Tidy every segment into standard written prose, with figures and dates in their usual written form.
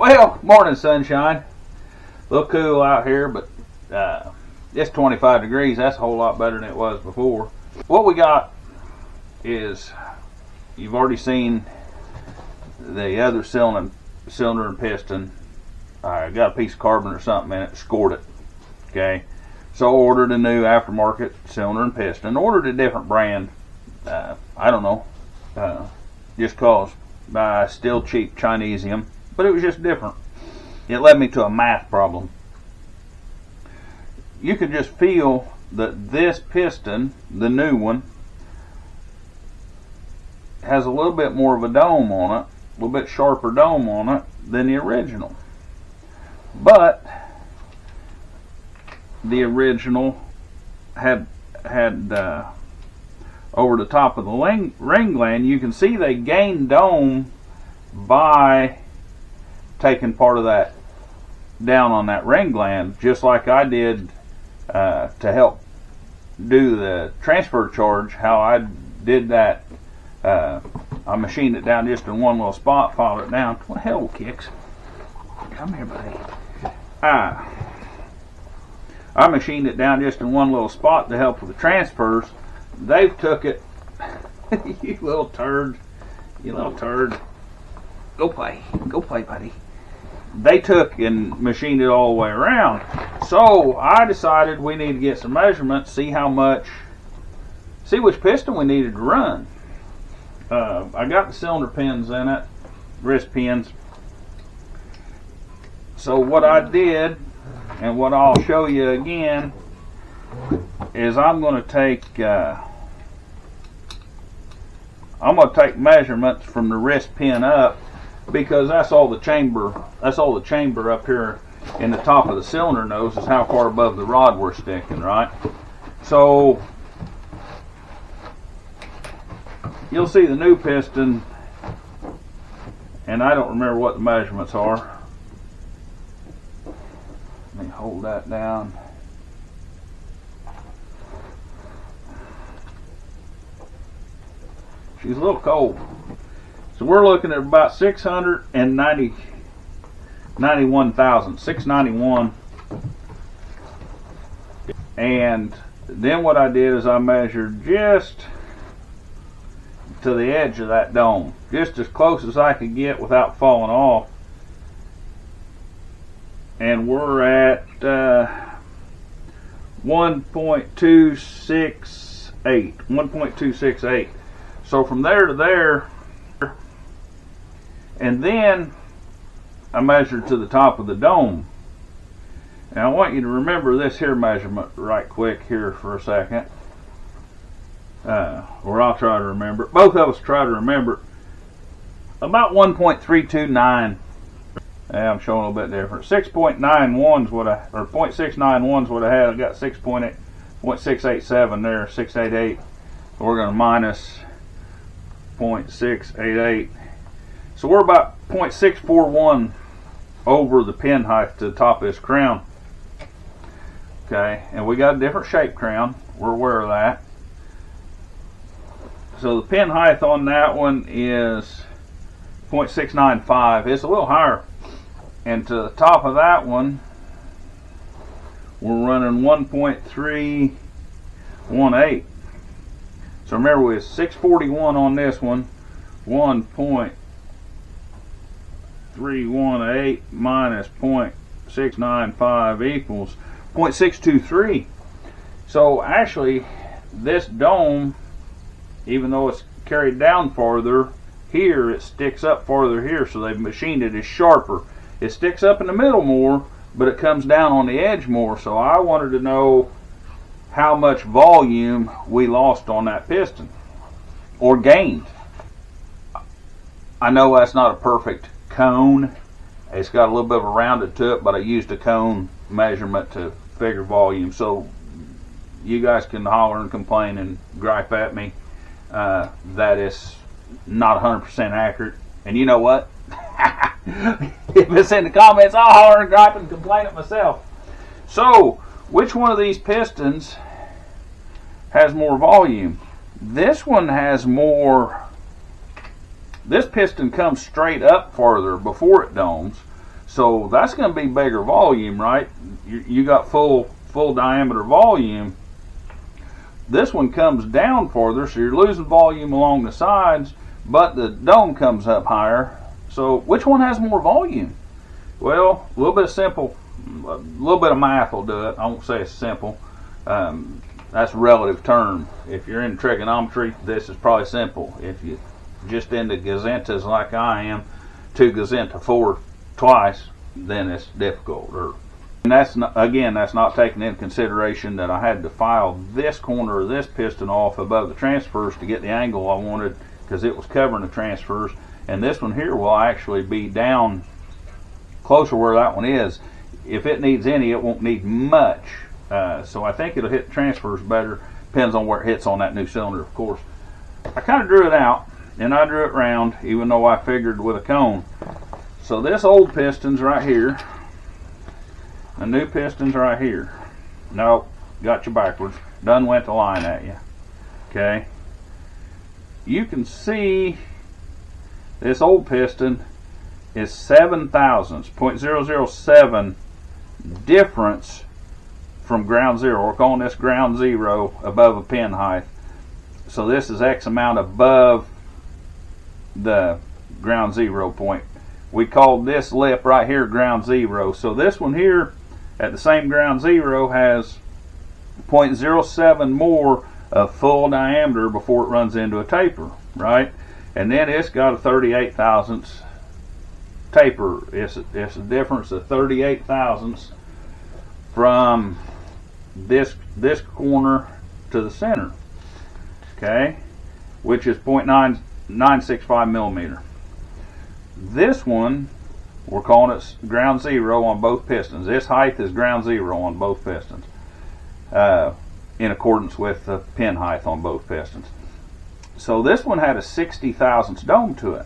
Well, morning sunshine. A little cool out here, but it's 25 degrees. That's a whole lot better than it was before. What we got is, you've already seen the other cylinder and piston. I got a piece of carbon or something in it, scored it. Okay, so I ordered a new aftermarket cylinder and piston. Ordered a different brand. I don't know, just cause still cheap Chinesium, but it was just different. It led me to a math problem. You could just feel that this piston, the new one, has a little bit more of a dome on it, a little bit sharper dome on it than the original. But the original had over the top of the ring gland, you can see they gained dome by taking part of that down on that ring gland, just like I did to help do the transfer charge. How I did that, I machined it down just in one little spot, filed it down. What the hell, Kicks? Come here, buddy. I machined it down just in one little spot to help with the transfers. They've took it. You little turd. You little turd. Go play, buddy. They took and machined it all the way around. So I decided we need to get some measurements, see which piston we needed to run. I got the cylinder pins in it, wrist pins. So what I did, and what I'll show you again, is I'm going to take measurements from the wrist pin up, because that's all the chamber up here in the top of the cylinder nose is how far above the rod we're sticking, right? So you'll see the new piston, and I don't remember what the measurements are. Let me hold that down. She's a little cold. So we're looking at about 691,000. And then what I did is I measured just to the edge of that dome, just as close as I could get without falling off. And we're at 1.268. So from there to there, and then I measured to the top of the dome. Now I want you to remember this here measurement right quick here for a second, or I'll try to remember it. Both of us try to remember it. About 1.329. Yeah, I'm showing a little bit different. 6.91 is what I, or 0.691 is what I had. I got 6.687 there, 688. We're going to minus 0.688. So we're about 0.641 over the pin height to the top of this crown. Okay, and we got a different shape crown. We're aware of that. So the pin height on that one is 0.695. It's a little higher. And to the top of that one, we're running 1.318. So remember, we have 641 on this one. 1.318 minus 0.695 equals 0.623. So actually, this dome, even though it's carried down farther here, it sticks up farther here. So they've machined it as sharper. It sticks up in the middle more, but it comes down on the edge more. So I wanted to know how much volume we lost on that piston, or gained. I know that's not a perfect cone. It's got a little bit of a rounded to it, but I used a cone measurement to figure volume. So you guys can holler and complain and gripe at me that it's not 100% accurate. And you know what? If it's in the comments, I'll holler and gripe and complain at myself. So, which one of these pistons has more volume? This one has more. This piston comes straight up farther before it domes. So that's going to be bigger volume, right? You got full diameter volume. This one comes down farther, so you're losing volume along the sides, but the dome comes up higher. So which one has more volume? Well, a little bit of math will do it. I won't say it's simple. That's a relative term. If you're in trigonometry, this is probably simple. If you're just into gazentas like I am, 2 gazenta 4 twice, then it's difficult. And that's not taking into consideration that I had to file this corner of this piston off above the transfers to get the angle I wanted, because it was covering the transfers. And this one here will actually be down closer where that one is. If it needs any, it won't need much. So I think it'll hit transfers better. Depends on where it hits on that new cylinder, of course. I kind of drew it out, and I drew it round, even though I figured with a cone. So this old piston's right here. The new piston's right here. Nope, got you backwards. Done went the line at you. Okay. You can see this old piston is 7 thousandths, 0.007 difference from ground zero. We're calling this ground zero above a pin height. So this is X amount above the ground zero point. We called this lip right here ground zero. So this one here at the same ground zero has 0.07 more of full diameter before it runs into a taper, right? And then it's got a 38 thousandths taper. It's a difference of 38 thousandths from this corner to the center, okay, which is 0.965 millimeter. This one, we're calling it ground zero on both pistons. This height is ground zero on both pistons, in accordance with the pin height on both pistons. So this one had a 60 thousandths dome to it,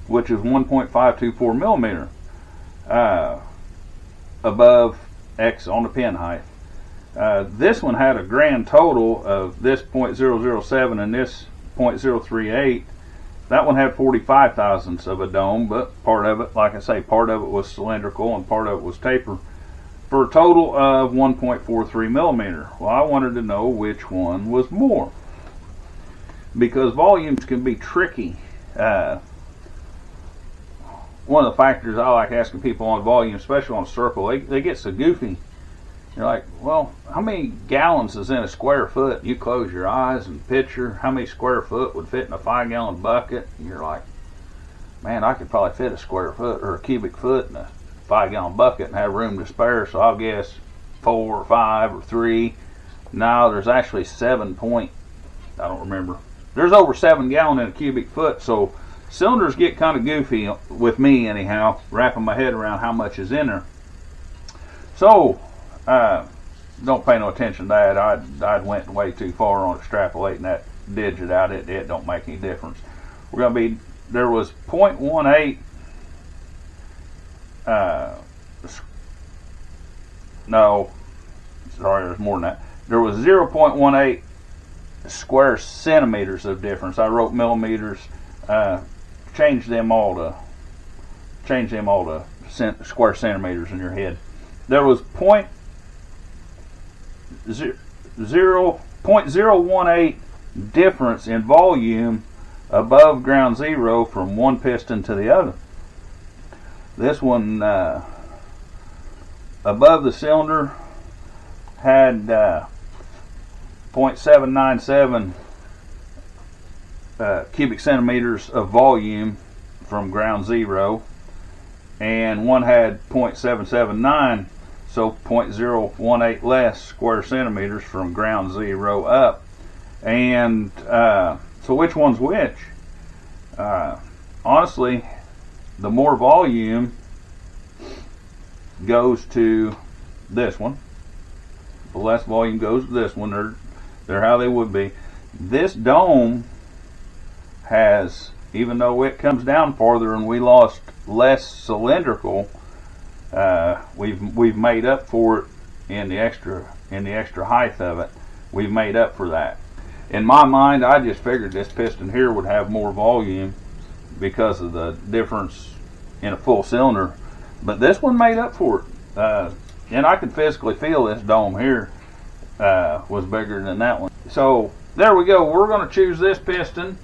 which is 1.524 millimeter above X on the pin height. This one had a grand total of this 0.007 and this 0.038. That one had 45 thousandths of a dome, but part of it, like I say, part of it was cylindrical and part of it was taper, for a total of 1.43 millimeter. Well, I wanted to know which one was more, because volumes can be tricky. One of the factors I like asking people on volume, especially on a circle, they get so goofy. You're like, well, how many gallons is in a square foot? You close your eyes and picture how many square foot would fit in a 5-gallon bucket. And you're like, man, I could probably fit a square foot or a cubic foot in a 5-gallon bucket and have room to spare, so I'll guess 4 or 5 or 3. No, there's actually 7 point, I don't remember. There's over 7 gallon in a cubic foot, so cylinders get kind of goofy with me anyhow, wrapping my head around how much is in there. So, don't pay no attention to that. I went way too far on extrapolating that digit out. It don't make any difference. We're going to be, there was 0.18, no, sorry, there's more than that. There was 0.18 square centimeters of difference. I wrote millimeters, changed them all to square centimeters in your head. There was 0.018 difference in volume above ground zero from one piston to the other. This one above the cylinder had 0.797 cubic centimeters of volume from ground zero, and one had 0.779, so 0.018 less square centimeters from ground zero up. And so which one's which? Honestly, the more volume goes to this one, the less volume goes to this one. They're how they would be. This dome has, even though it comes down farther and we lost less cylindrical, we've made up for it in the extra height of it. We've made up for that. In my mind, I just figured this piston here would have more volume because of the difference in a full cylinder. But this one made up for it. And I could physically feel this dome here was bigger than that one. So there we go. We're going to choose this piston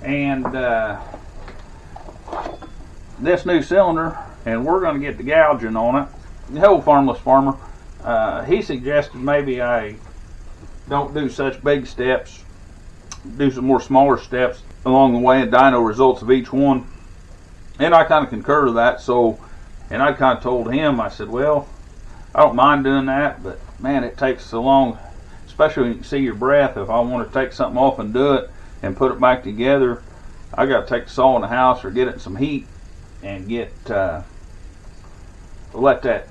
and this new cylinder, and we're going to get the gouging on it. The old Farmless Farmer, he suggested maybe I don't do such big steps, do some more smaller steps along the way and dyno results of each one. And I kind of concur to that. So, and I kind of told him, I said, well, I don't mind doing that, but man, it takes so long, especially when you can see your breath. If I want to take something off and do it and put it back together, I got to take the saw in the house or get it in some heat and get let that,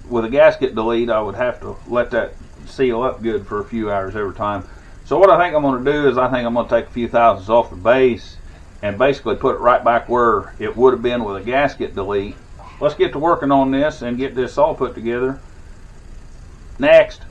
with a gasket delete, I would have to let that seal up good for a few hours every time. So what I think I'm going to do is I think I'm going to take a few thousandths off the base and basically put it right back where it would have been with a gasket delete. Let's get to working on this and get this all put together next.